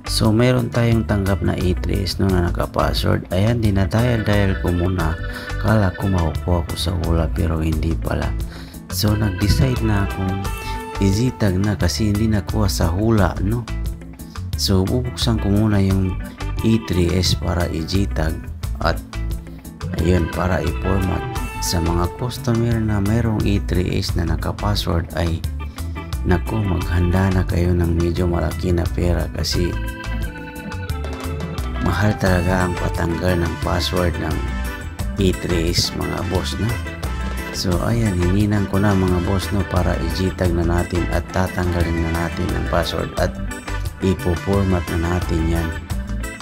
So meron tayong tanggap na e-trace no na naka-password. Ayan, dinadial ko muna. Kala ko makukuha ko sa hula pero hindi pala. So nag-decide na akong i-ztag na kasi hindi nakuha sa hula, no? So bubuksan ko muna yung E3S para i-ztag at ayun, para i-format. Sa mga customer na mayroong E3S na naka-password ay naku, maghanda na kayo ng medyo malaki na pera kasi mahal talaga ang patanggal ng password ng E3S mga boss, no? So ayan, hininang ko na mga boss, no, para i-ztag na natin at tatanggalin na natin ng password at ipo-format na natin yan.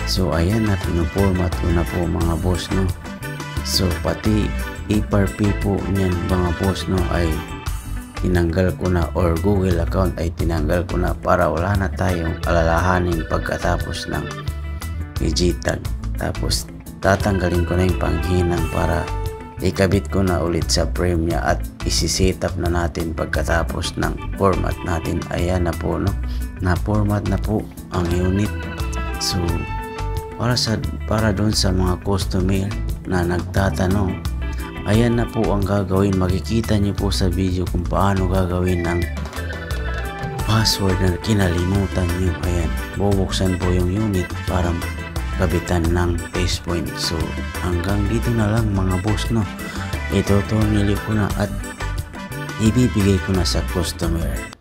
So ayan, na pino-format ko na po mga boss, no. So pati EPRP po niyan mga boss, no, ay tinanggal ko na, or Google account ay tinanggal ko na para wala na tayong alalahanin pagkatapos ng i-ztag. Tapos tatanggalin ko na yung panghinang para ikabit ko na ulit sa frame niya at isi-set up na natin pagkatapos ng format natin. Ayan na po, no, na format na po ang unit. So para doon sa mga customer na nagtatanong, ayan na po ang gagawin. Makikita niyo po sa video kung paano gagawin ng password na kinalimutan niyo. Ayan, bubuksan po yung unit para kabitan ng test point. So hanggang dito na lang mga boss, no. Ito ko na at ibibigay ko na sa customer.